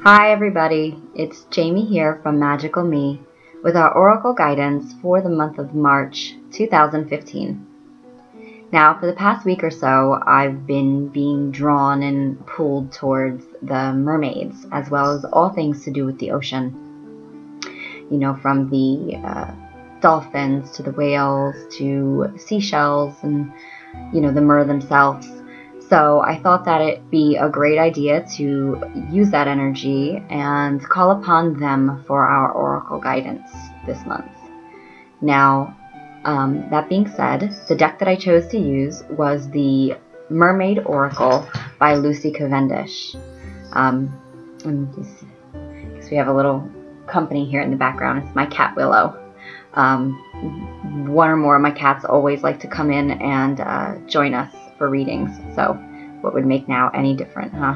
Hi everybody, it's Jamie here from Magical Me with our Oracle guidance for the month of March 2015. Now for the past week or so I've been being drawn and pulled towards the mermaids as well as all things to do with the ocean. You know, from the dolphins to the whales to seashells and the mer themselves. So I thought that it'd be a great idea to use that energy and call upon them for our oracle guidance this month. Now, that being said, the deck that I chose to use was the Mermaid Oracle by Lucy Cavendish. And we have a little company here in the background. It's my cat Willow. One or more of my cats always like to come in and join us for readings, so what would make now any different, huh?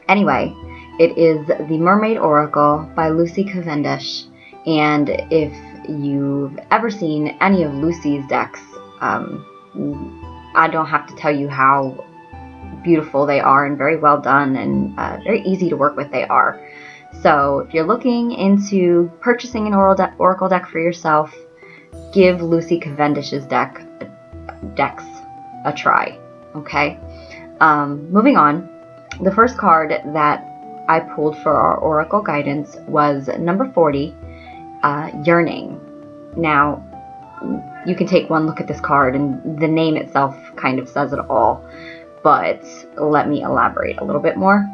Anyway, it is the Mermaid Oracle by Lucy Cavendish, and if you've ever seen any of Lucy's decks, I don't have to tell you how beautiful they are and very well done and very easy to work with they are. So if you're looking into purchasing an oracle deck for yourself, give Lucy Cavendish's decks a try. Okay, moving on. The first card that I pulled for our oracle guidance was number 40, Yearning. Now, you can take one look at this card and the name itself kind of says it all, but let me elaborate a little bit more.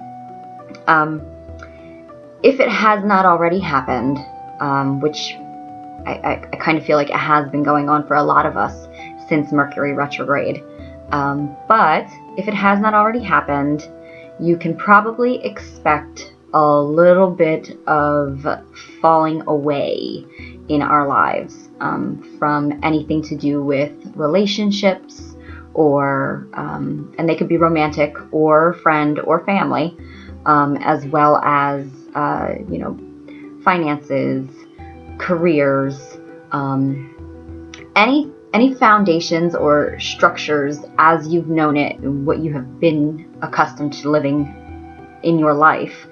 If it has not already happened, which I kind of feel like it has been going on for a lot of us since Mercury retrograde. But if it has not already happened, you can probably expect a little bit of falling away in our lives from anything to do with relationships or, and they could be romantic or friend or family, as well as, finances, careers, any foundations or structures as you've known it, what you have been accustomed to living in your life,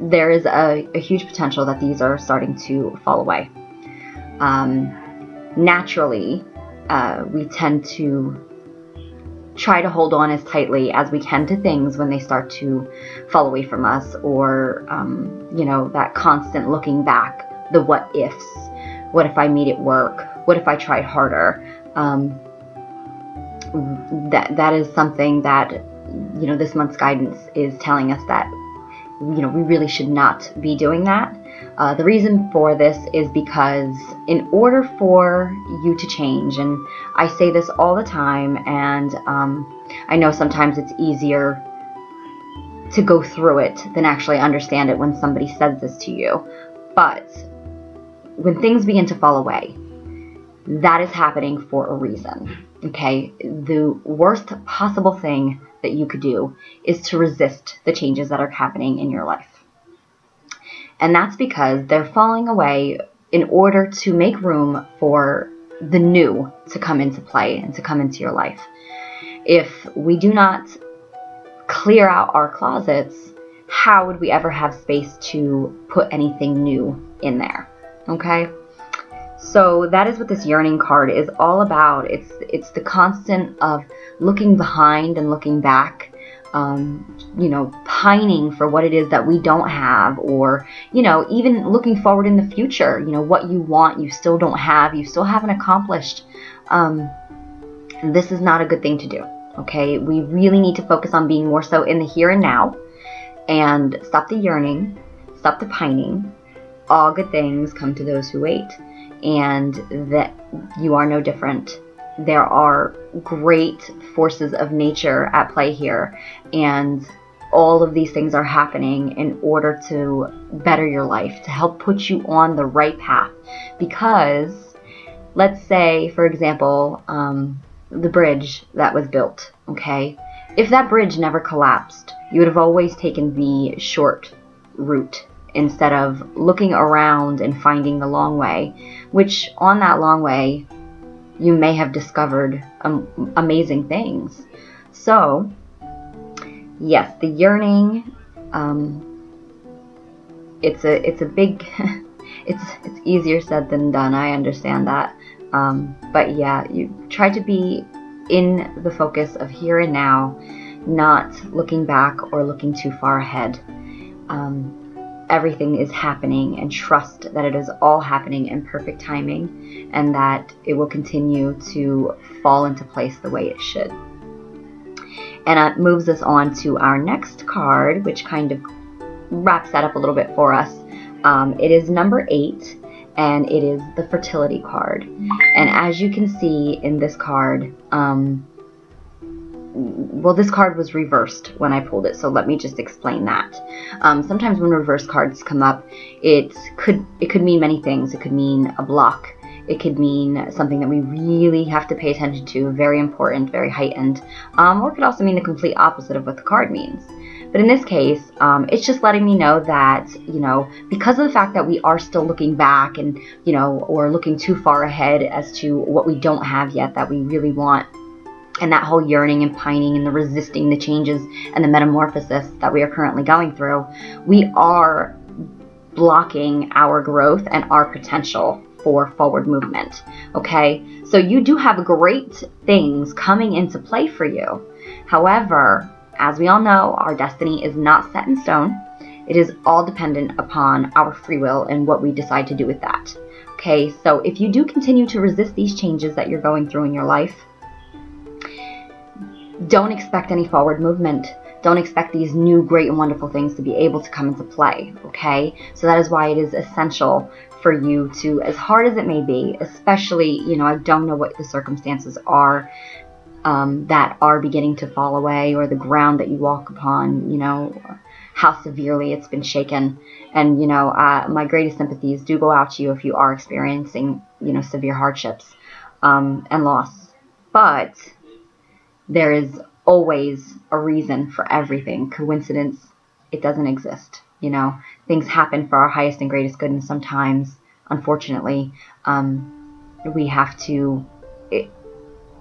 there is a huge potential that these are starting to fall away. Naturally, we tend to try to hold on as tightly as we can to things when they start to fall away from us, or that constant looking back, the what ifs. What if I made it work? What if I tried harder? That is something that this month's guidance is telling us that we really should not be doing that. The reason for this is because in order for you to change, and I say this all the time, and I know sometimes it's easier to go through it than actually understand it when somebody says this to you, but when things begin to fall away, that is happening for a reason, okay? The worst possible thing that you could do is to resist the changes that are happening in your life. And that's because they're falling away in order to make room for the new to come into play and to come into your life. If we do not clear out our closets, how would we ever have space to put anything new in there? Okay? So that is what this yearning card is all about. It's the constant of looking behind and looking back, pining for what it is that we don't have, or, even looking forward in the future, what you want, you still don't have, you still haven't accomplished. This is not a good thing to do, okay? We really need to focus on being more so in the here and now, and stop the yearning, stop the pining. All good things come to those who wait, and that you are no different. There are great forces of nature at play here, and all of these things are happening in order to better your life, to help put you on the right path. Because let's say, for example, the bridge that was built, okay? If that bridge never collapsed, you would have always taken the short route instead of looking around and finding the long way, which on that long way, you may have discovered amazing things. So yes, the yearning, it's a big, it's easier said than done, I understand that. But yeah, you try to be in the focus of here and now, not looking back or looking too far ahead. Everything is happening, and trust that it is all happening in perfect timing, and that it will continue to fall into place the way it should. And it moves us on to our next card, which kind of wraps that up a little bit for us. It is number 8, and it is the fertility card. And as you can see in this card, well, this card was reversed when I pulled it, so let me just explain that. Sometimes when reverse cards come up, it could mean many things. It could mean a block. It could mean something that we really have to pay attention to, very important, very heightened, or it could also mean the complete opposite of what the card means. But in this case, it's just letting me know that, because of the fact that we are still looking back and, or looking too far ahead as to what we don't have yet that we really want, and that whole yearning and pining and the resisting the changes and the metamorphosis that we are currently going through, we are blocking our growth and our potential for forward movement. Okay, so you do have great things coming into play for you. However, as we all know, our destiny is not set in stone. It is all dependent upon our free will and what we decide to do with that. Okay, so if you do continue to resist these changes that you're going through in your life, don't expect any forward movement. Don't expect these new great and wonderful things to be able to come into play, okay? So that is why it is essential for you to, as hard as it may be, especially, I don't know what the circumstances are that are beginning to fall away, or the ground that you walk upon, how severely it's been shaken. And, my greatest sympathies do go out to you if you are experiencing, severe hardships and loss. But there is always a reason for everything. Coincidence, it doesn't exist. Things happen for our highest and greatest good, and sometimes, unfortunately, we have to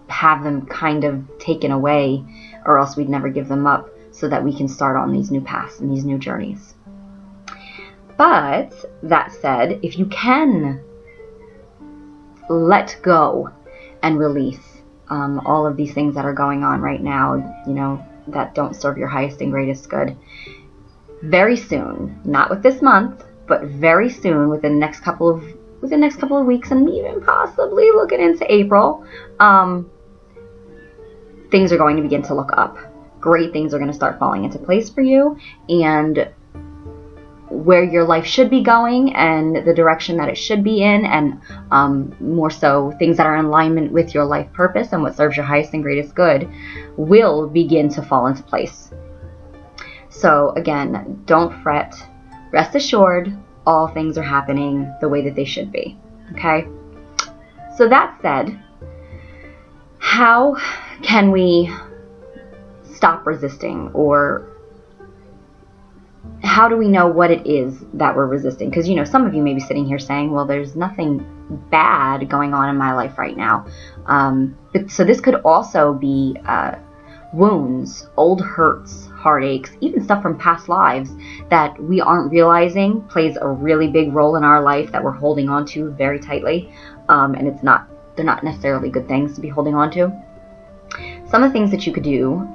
have them kind of taken away, or else we'd never give them up, so that we can start on these new paths and these new journeys. But that said, if you can let go and release all of these things that are going on right now, that don't serve your highest and greatest good, very soon, not with this month, but very soon, within the next couple of weeks, and even possibly looking into April, things are going to begin to look up. Great things are going to start falling into place for you, and where your life should be going and the direction that it should be in, and more so things that are in alignment with your life purpose and what serves your highest and greatest good, will begin to fall into place. So again, don't fret. Rest assured, all things are happening the way that they should be. Okay? So that said, how can we stop resisting, or how do we know what it is that we're resisting? Because, some of you may be sitting here saying, well, there's nothing bad going on in my life right now. So this could also be wounds, old hurts, heartaches, even stuff from past lives that we aren't realizing plays a really big role in our life that we're holding on to very tightly. And they're not necessarily good things to be holding on to. Some of the things that you could do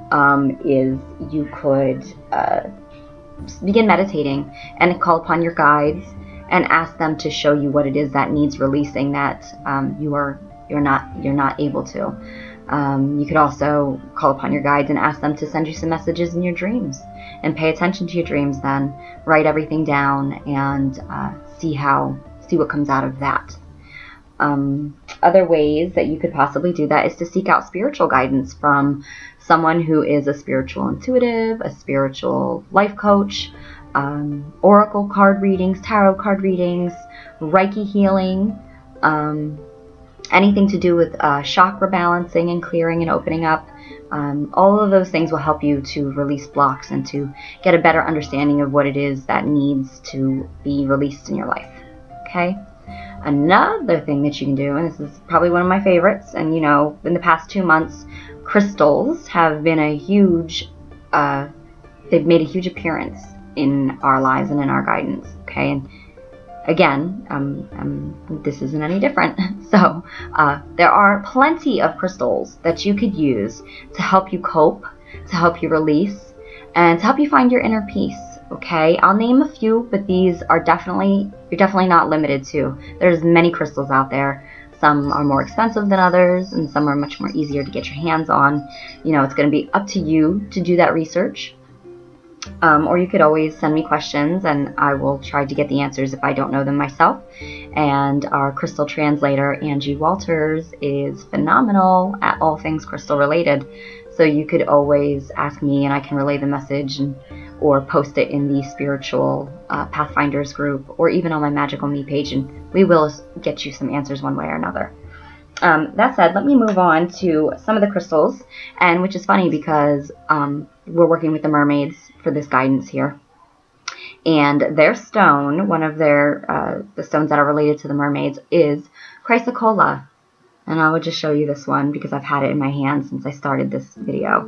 is you could begin meditating and call upon your guides and ask them to show you what it is that needs releasing, that you're not able to. You could also call upon your guides and ask them to send you some messages in your dreams, and pay attention to your dreams. Then write everything down and see what comes out of that. Other ways that you could possibly do that is to seek out spiritual guidance from someone who is a spiritual intuitive, a spiritual life coach, oracle card readings, tarot card readings, Reiki healing, anything to do with chakra balancing and clearing and opening up. All of those things will help you to release blocks and to get a better understanding of what it is that needs to be released in your life. Okay? Another thing that you can do, and this is probably one of my favorites, and in the past 2 months, crystals have been a huge they've made a huge appearance in our lives and in our guidance, okay? And again, this isn't any different. So there are plenty of crystals that you could use to help you cope, to help you release, and to help you find your inner peace, okay? I'll name a few, but these are you're definitely not limited to. There's many crystals out there. Some are more expensive than others, and some are much more easier to get your hands on. You know, it's going to be up to you to do that research. Or you could always send me questions, and I will try to get the answers if I don't know them myself. And our crystal translator, Angie Walters, is phenomenal at all things crystal related. So you could always ask me, and I can relay the message, or post it in the Spiritual Pathfinders group, or even on my Magical Me page, and we will get you some answers one way or another. That said, let me move on to some of the crystals, and which is funny because we're working with the mermaids for this guidance here. And their stone, one of their the stones that are related to the mermaids, is chrysocolla. And I will just show you this one because I've had it in my hand since I started this video.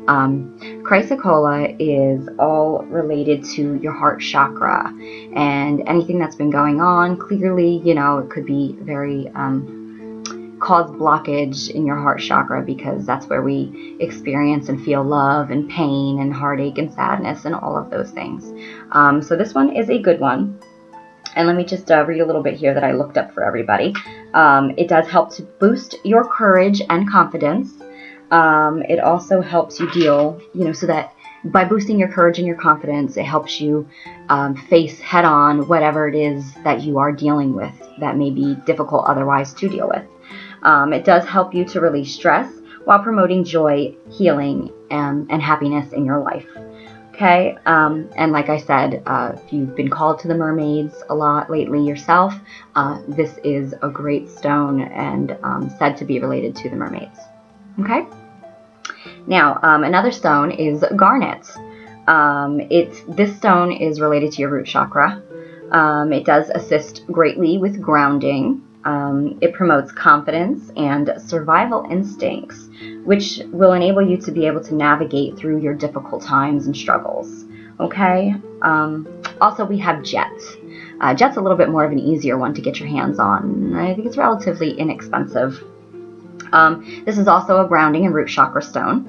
Chrysocolla is all related to your heart chakra, and anything that's been going on, clearly, you know, it could be very cause blockage in your heart chakra, because that's where we experience and feel love and pain and heartache and sadness and all of those things. So this one is a good one. And let me just read a little bit here that I looked up for everybody. It does help to boost your courage and confidence. It also helps you deal, you know, so that by boosting your courage and your confidence, it helps you face head on whatever it is that you are dealing with that may be difficult otherwise to deal with. It does help you to release stress while promoting joy, healing, and happiness in your life. Okay, and like I said, if you've been called to the mermaids a lot lately yourself, this is a great stone and said to be related to the mermaids. Okay, now another stone is garnet. This stone is related to your root chakra. It does assist greatly with grounding. It promotes confidence and survival instincts, which will enable you to be able to navigate through your difficult times and struggles. Okay. Also, we have jet. Jet's a little bit more of an easier one to get your hands on. I think it's relatively inexpensive. This is also a grounding and root chakra stone.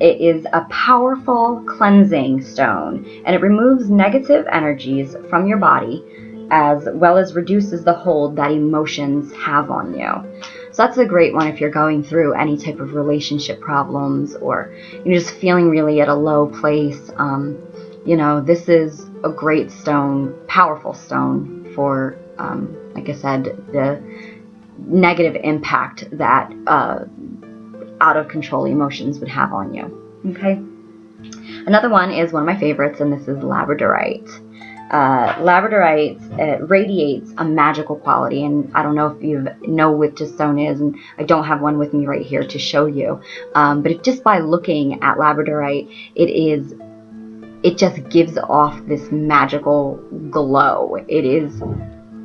It is a powerful cleansing stone, and it removes negative energies from your body, as well as reduces the hold that emotions have on you. So that's a great one if you're going through any type of relationship problems, or you're just feeling really at a low place. You know, this is a great stone, powerful stone for, like I said, the negative impact that out of control emotions would have on you. Okay. Another one is one of my favorites, and this is labradorite. Labradorite radiates a magical quality, and I don't know if you know what this stone is, and I don't have one with me right here to show you, but just by looking at labradorite, it just gives off this magical glow. It is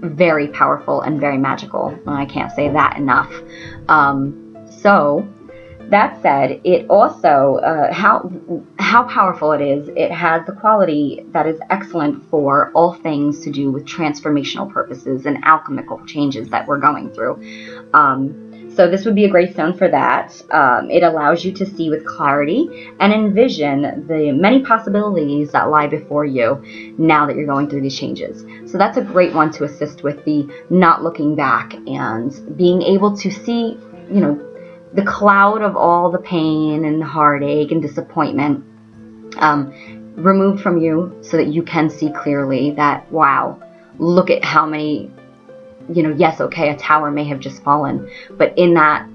very powerful and very magical, and I can't say that enough. So that said, it also, how powerful it is, it has the quality that is excellent for all things to do with transformational purposes and alchemical changes that we're going through. So this would be a great stone for that. It allows you to see with clarity and envision the many possibilities that lie before you now that you're going through these changes. So that's a great one to assist with the not looking back and being able to see, you know, the cloud of all the pain and heartache and disappointment removed from you, so that you can see clearly that, wow, look at how many, you know, yes, okay, a tower may have just fallen, but in that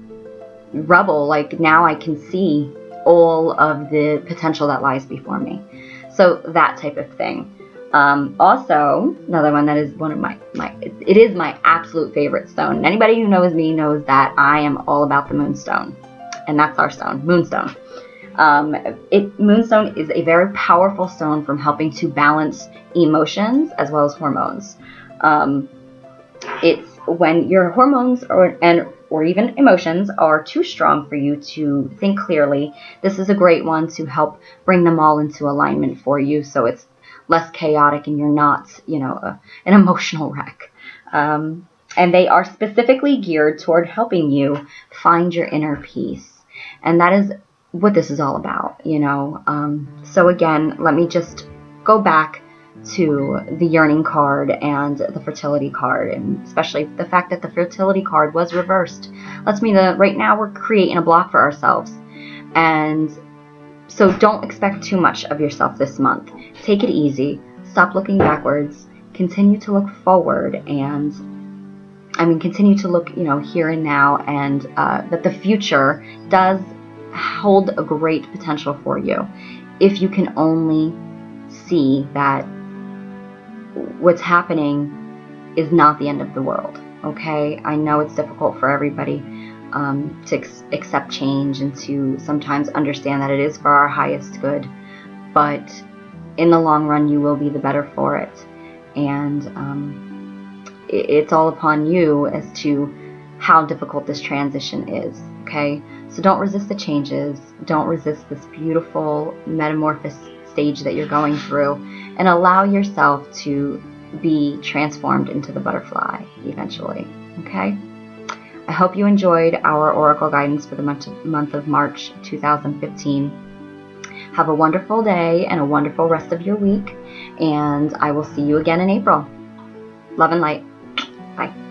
rubble, like, now I can see all of the potential that lies before me. So that type of thing. Also, another one that is one of it is my absolute favorite stone. And anybody who knows me knows that I am all about the moonstone. And that's our stone, moonstone. Moonstone is a very powerful stone from helping to balance emotions as well as hormones. It's when your hormones and or even emotions are too strong for you to think clearly, this is a great one to help bring them all into alignment for you, so it's less chaotic and you're not, an emotional wreck. And they are specifically geared toward helping you find your inner peace. And that is what this is all about, So again, let me just go back to the yearning card and the fertility card, and especially the fact that the fertility card was reversed lets me know right now we're creating a block for ourselves. And so don't expect too much of yourself this month. Take it easy. Stop looking backwards. Continue to look forward, and continue to look, here and now, and that the future does hold a great potential for you if you can only see that what's happening is not the end of the world. Okay, I know it's difficult for everybody to accept change and to sometimes understand that it is for our highest good, but in the long run you will be the better for it. And it's all upon you as to how difficult this transition is. Okay, so don't resist the changes, don't resist this beautiful metamorphosis stage that you're going through, and allow yourself to be transformed into the butterfly eventually. Okay, I hope you enjoyed our oracle guidance for the month of March 2015. Have a wonderful day and a wonderful rest of your week, and I will see you again in April. Love and light. Bye.